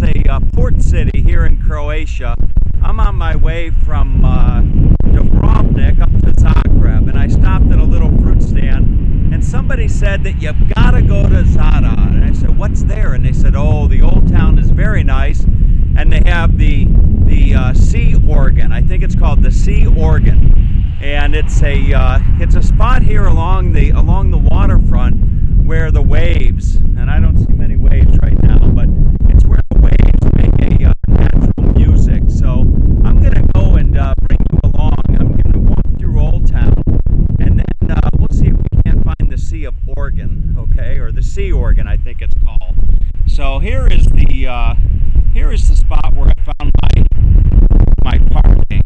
is a port city here in Croatia. I'm on my way from Dubrovnik up to Zagreb, and I stopped at a little fruit stand, and somebody said that you've got to go to Zadar. And I said, what's there? And they said, oh, the old town is very nice, and they have the sea organ. I think it's called the sea organ, and it's a spot here along the waterfront where the waves, and I don't see many waves right now, but it's where the waves make a natural music. So I'm going to go and bring you along. I'm going to walk through Old Town, and then we'll see if we can't find the Sea of Organ, okay, or the Sea Organ, I think it's called. So here is the spot where I found my parking.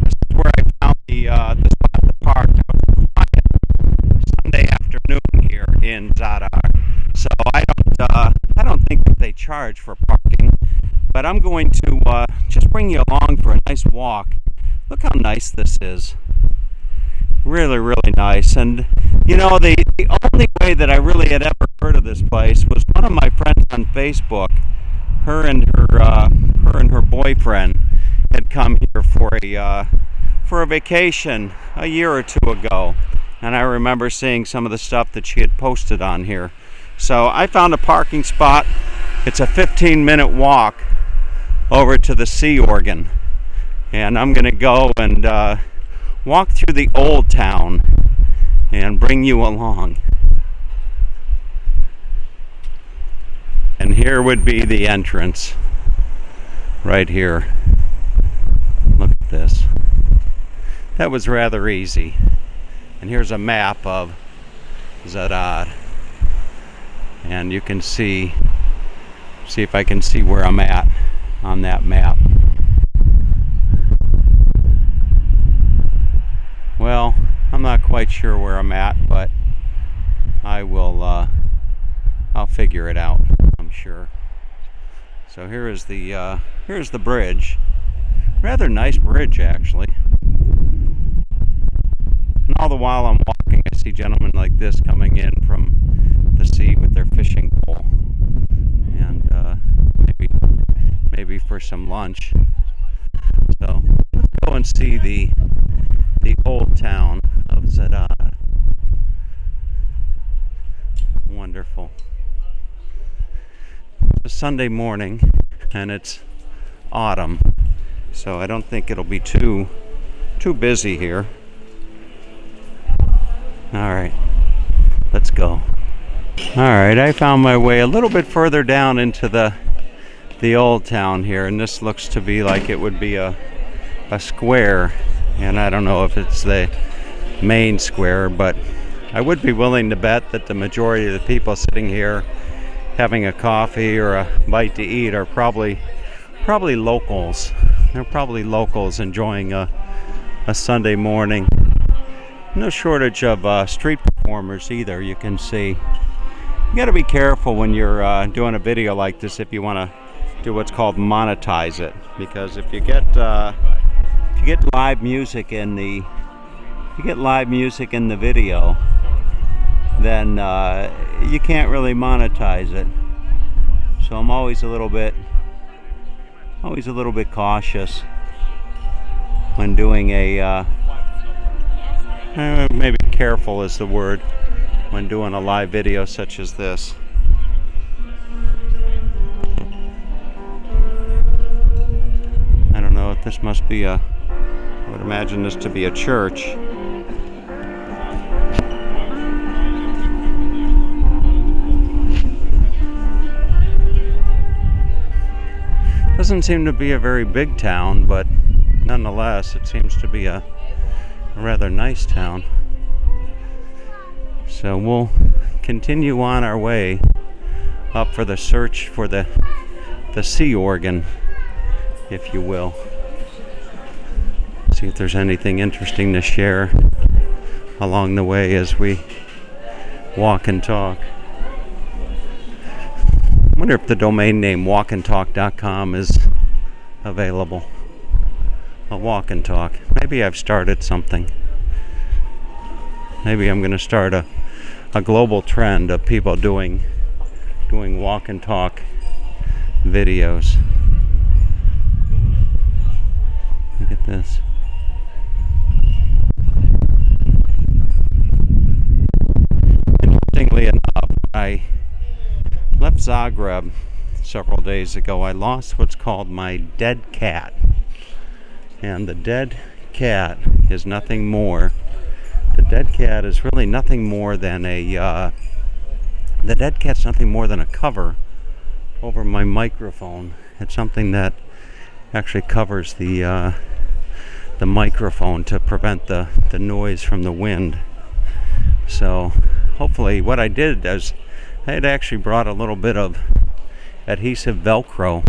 This is where I found the spot to park. It was quiet Sunday afternoon here in Zadar. So I don't think that they charge for parking, but I'm going to just bring you along for a nice walk. Look how nice this is. Really, really nice. And you know, the only way that I really had ever heard of this place was one of my friends on Facebook. Her and her boyfriend had come here for a vacation a year or two ago, and I remember seeing some of the stuff that she had posted on here. So I found a parking spot. It's a 15-minute walk over to the Sea Organ, and I'm going to go and walk through the Old Town and bring you along. And here would be the entrance right here. Look at this. That was rather easy. And here's a map of Zadar. And you can see if I can see where I'm at on that map. Well, I'm not quite sure where I'm at, but I'll figure it out, I'm sure. So here's the bridge. Rather nice bridge, actually. And all the while I'm walking, I see gentlemen like this coming in from the sea with their fishing pole, and maybe for some lunch. So let's go and see the Old Town of Zadar. Wonderful. It's a Sunday morning, and it's autumn, so I don't think it'll be too busy here. All right, let's go. All right, I found my way a little bit further down into the Old Town here, and this looks to be like it would be a square, and I don't know if it's the main square, but I would be willing to bet that the majority of the people sitting here having a coffee or a bite to eat are probably locals. They're probably locals enjoying a Sunday morning. No shortage of street performers either, you can see. You got to be careful when you're doing a video like this if you want to do what's called monetize it, because if you get live music in the video, then you can't really monetize it. So I'm always a little bit cautious when doing maybe careful is the word, when doing a live video such as this. I don't know if this must be I would imagine this to be a church. Doesn't seem to be a very big town, but nonetheless it seems to be a rather nice town. So we'll continue on our way up for the search for the Sea Organ, if you will. See if there's anything interesting to share along the way as we walk and talk. I wonder if the domain name walkandtalk.com is available. A walk and talk. Maybe I've started something. Maybe I'm going to start a global trend of people doing walk and talk videos. Look at this. Interestingly enough, I left Zagreb several days ago. I lost what's called my dead cat. And the dead cat is nothing more. The dead cat is really nothing more than the dead cat's nothing more than a cover over my microphone. It's something that actually covers the microphone to prevent the noise from the wind. So hopefully what I did is I had actually brought a little bit of adhesive Velcro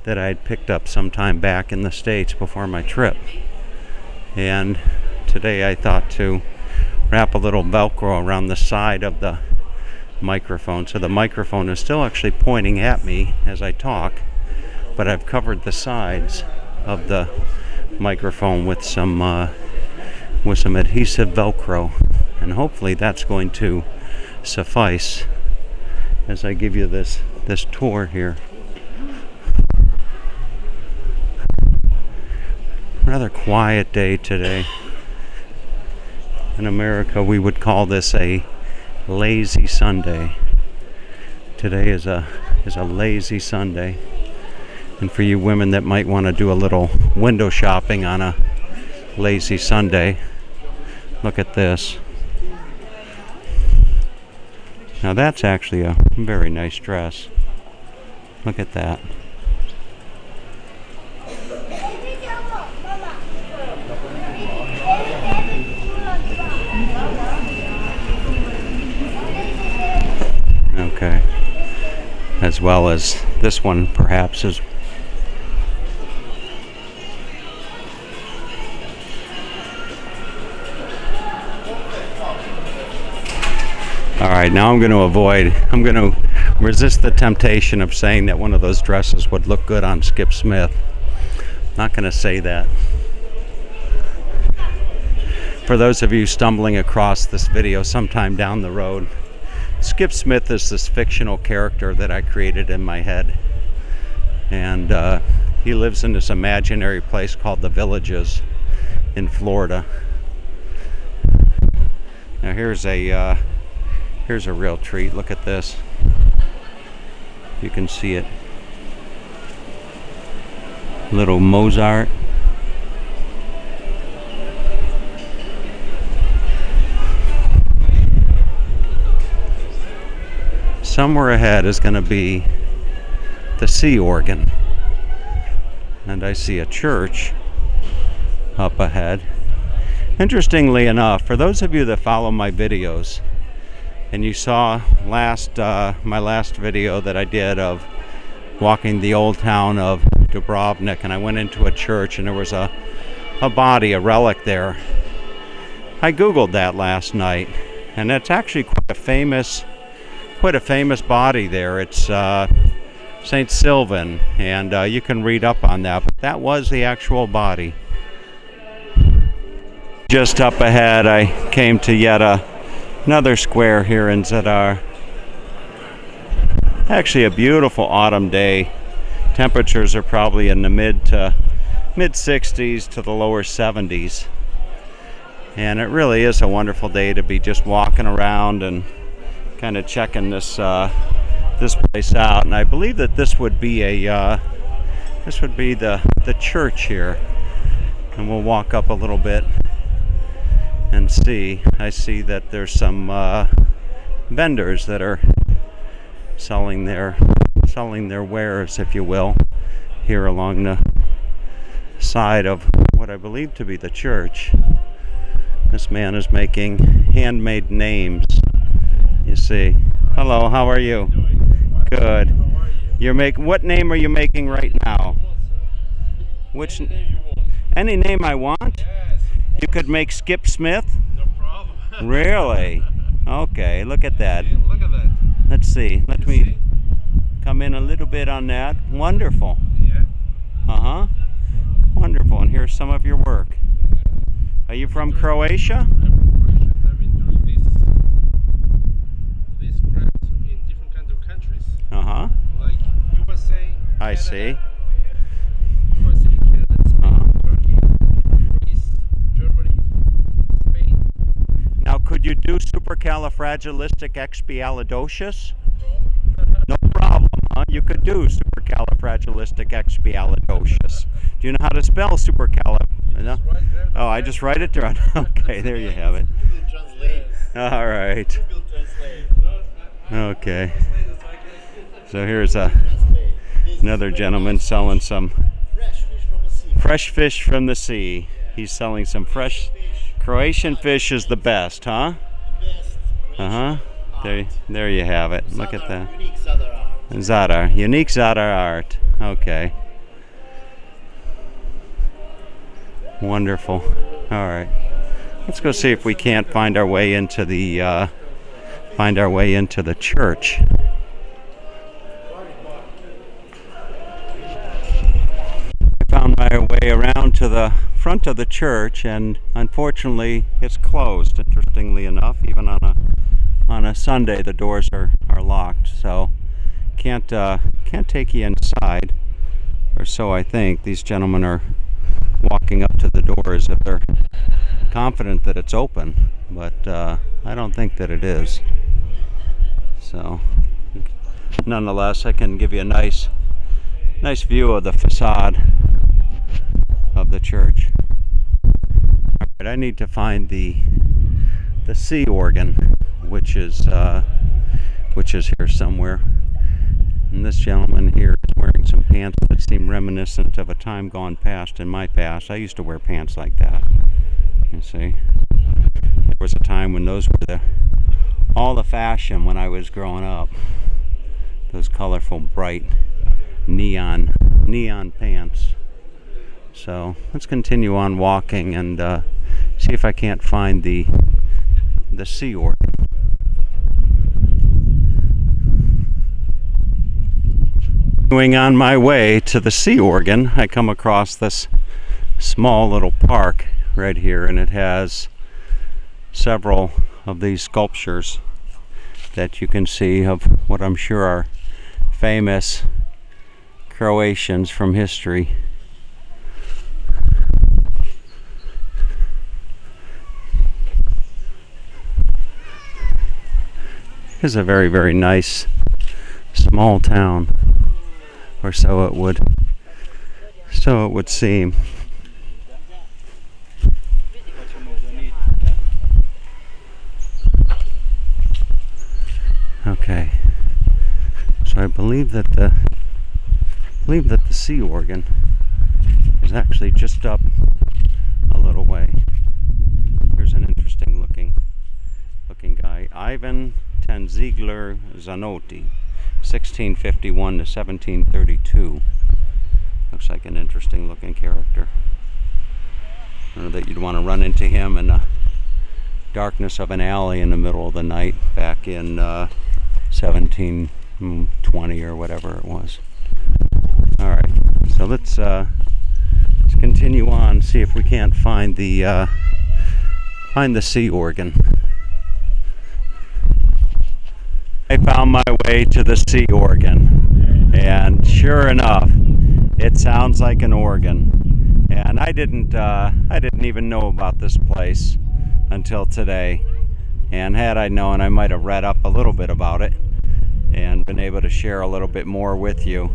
that I had picked up sometime back in the States before my trip. And today I thought to wrap a little Velcro around the side of the microphone, so the microphone is still actually pointing at me as I talk, but I've covered the sides of the microphone with some adhesive Velcro, and hopefully that's going to suffice as I give you this tour here. Rather quiet day today. In America, we would call this a lazy Sunday. Today is a lazy Sunday. And for you women that might want to do a little window shopping on a lazy Sunday, look at this. Now that's actually a very nice dress. Look at that. Okay. As well as this one perhaps is. Alright, now I'm going to resist the temptation of saying that one of those dresses would look good on Skip Smith. Not going to say that. For those of you stumbling across this video sometime down the road, Skip Smith is this fictional character that I created in my head. And he lives in this imaginary place called The Villages in Florida. Now here's a real treat. Look at this. You can see it. Little Mozart. Somewhere ahead is going to be the sea organ. And I see a church up ahead. Interestingly enough, for those of you that follow my videos, and you saw my last video that I did of walking the old town of Dubrovnik, and I went into a church and there was a body, a relic there. I googled that last night, and it's actually quite a famous body there. It's Saint Sylvan, and you can read up on that, but that was the actual body. Just up ahead I came to yet another square here in Zadar. Actually a beautiful autumn day. Temperatures are probably in the mid 60s to the lower 70s. And it really is a wonderful day to be just walking around and kind of checking this place out. And I believe that this would be the church here. And we'll walk up a little bit and see. I see that there's some vendors that are selling their wares, if you will, here along the side of what I believe to be the church. This man is making handmade names. You see. Hello, how are you? Good. What name are you making right now? Which? Any name I want? You could make Skip Smith? No problem. Really? Okay, look at that. Look at that. Let's see. Let me come in a little bit on that. Wonderful. Yeah. Uh-huh. Wonderful. And here's some of your work. Are you from Croatia? I'm from Croatia. I've been doing this crafts in different kinds of countries. Uh-huh. Like USA, I see. USA, Canada, Spain, Uh-huh. Turkey, Greece, Germany, Spain. Now, could you do supercalifragilisticexpialidocious? No problem, huh? You could do supercalifragilisticexpialidocious. Do you know how to spell supercalif? No? Right there. Oh, I just write it down. Okay, there you have it. Google Translate. All right. Google Translate. Okay. So here's Translate. This another is gentleman selling some fresh fish from the sea. fresh fish from the sea. He's selling some fresh Croatian fish is the best, huh? The best. Uh-huh. There you have it. Look at that. Unique Zadar art. Zadar. Unique Zadar art. Okay. Wonderful. All right. Let's go see if we can't find our way into the church. I found my way around to the front of the church, and unfortunately, it's closed. Interestingly enough, even on a Sunday, the doors are locked, so can't take you inside, or so I think. These gentlemen are walking up to the door as if they're confident that it's open, but I don't think that it is. So, nonetheless, I can give you a nice view of the facade of the church. All right, I need to find the sea organ, which is here somewhere. And this gentleman here is wearing some pants that seem reminiscent of a time gone past in my past. I used to wear pants like that. You see, there was a time when those were all the fashion when I was growing up. Those colorful, bright, neon pants. So let's continue on walking and see if I can't find the sea organ. On my way to the sea organ, I come across this small little park right here, and it has several of these sculptures that you can see of what I'm sure are famous Croatians from history. This is a very, very nice small town, or so it would seem. Okay, so I believe that the sea organ is actually just up a little way. Here's an interesting looking guy, Ivan Tanzigler Zanotti, 1651 to 1732. Looks like an interesting looking character. I don't know that you'd want to run into him in the darkness of an alley in the middle of the night back in 1720 or whatever it was. All right, so let's continue on, see if we can't find the sea organ. I found my way to the sea organ, and sure enough, it sounds like an organ. And I didn't even know about this place until today. And had I known, I might have read up a little bit about it and been able to share a little bit more with you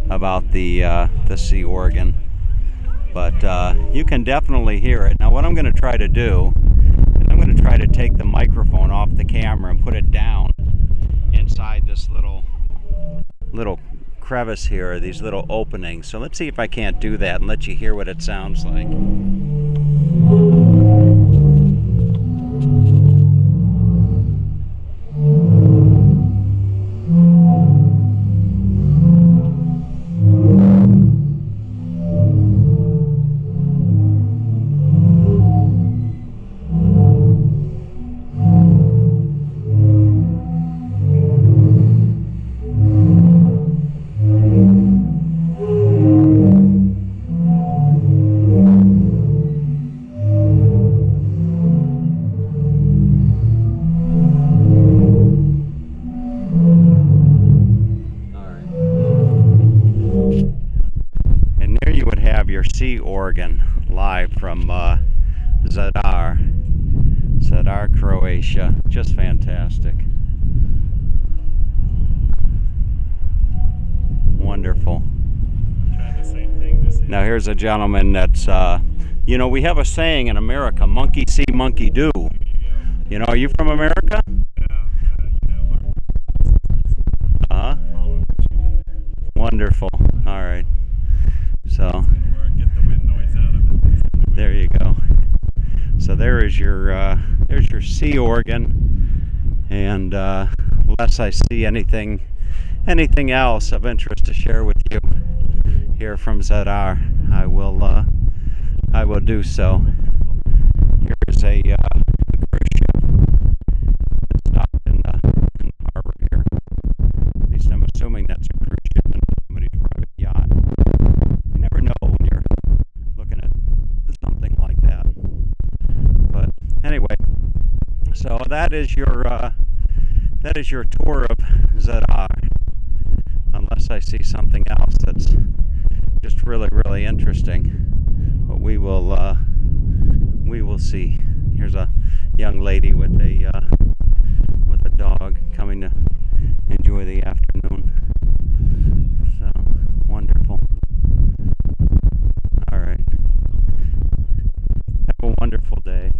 about the sea organ. But you can definitely hear it. Now, what I'm going to try to do is I'm going to try to take the microphone off the camera and put it down inside this little crevice here, these little openings. So let's see if I can't do that and let you hear what it sounds like. sea organ live from Zadar, Croatia. Just fantastic. Wonderful. Trying the same thing this Now here's a gentleman that's, you know, we have a saying in America, monkey see, monkey do. You know, are you from America? Uh-huh. Wonderful. All right. So, Get the wind noise out of it. there you go. So there's your sea organ, and unless I see anything else of interest to share with you here from Zadar, I will do so. Here is a cruise ship that stopped in the harbor here. At least I'm assuming that's a cruise ship and somebody's private yacht. You never know when you're looking at something like that. But anyway, so that is your tour of Zadar. Unless I see something else that's just really, really interesting, but we will see. Here's a young lady with a dog coming to enjoy the afternoon. So wonderful. All right. Have a wonderful day.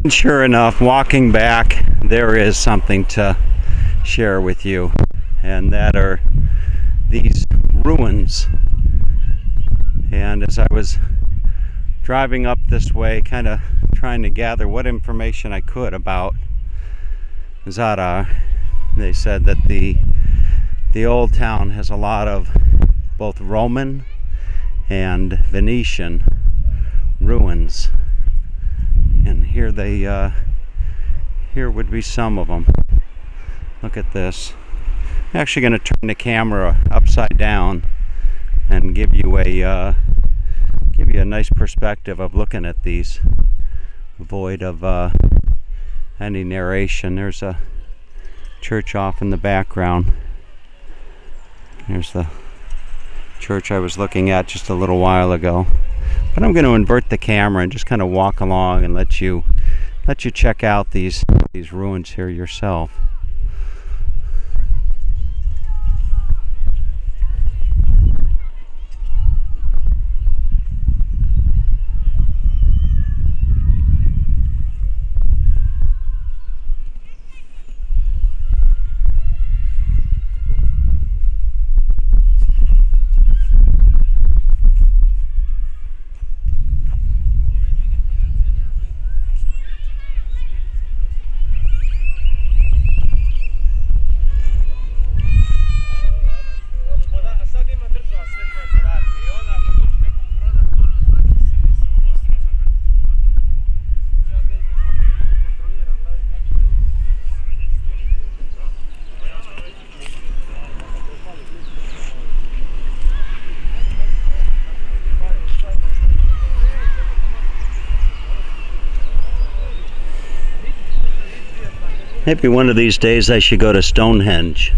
And sure enough, walking back, there is something to share with you, and that are these ruins. And as I was driving up this way, kind of trying to gather what information I could about Zadar, they said that the old town has a lot of both Roman and Venetian ruins, and here here would be some of them. Look at this. I'm actually going to turn the camera upside down and give you a nice perspective of looking at these, void of any narration. There's a church off in the background. There's the church I was looking at just a little while ago. But I'm going to invert the camera and just kind of walk along and let you check out these ruins here yourself. Maybe one of these days I should go to Stonehenge.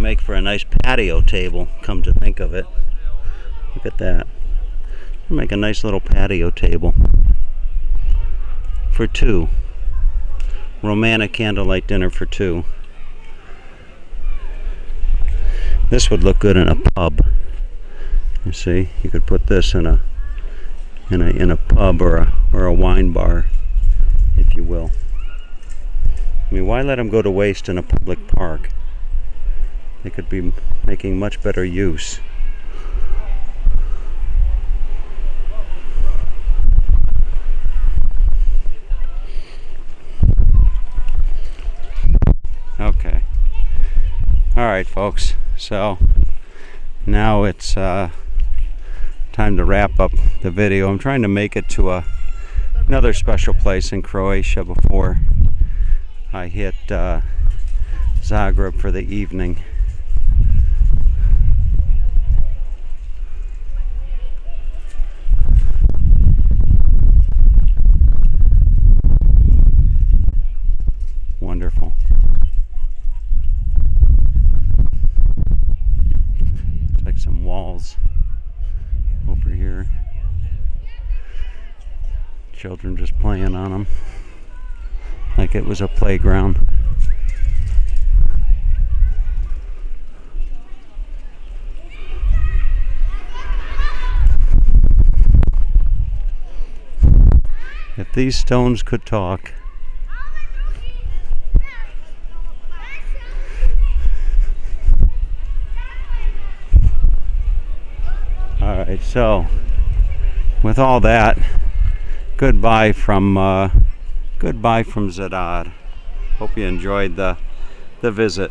make for a nice patio table, come to think of it. Look at that. Make a nice little patio table for two. Romantic candlelight dinner for two. This would look good in a pub. You see, you could put this in a pub or a wine bar, if you will. I mean, why let them go to waste in a public park? They could be making much better use. Okay. All right, folks. So now it's time to wrap up the video. I'm trying to make it to another special place in Croatia before I hit Zagreb for the evening. Wonderful. Like some walls over here. Children just playing on them like it was a playground. If these stones could talk. Alright, so with all that, goodbye from Zadar. Hope you enjoyed the visit.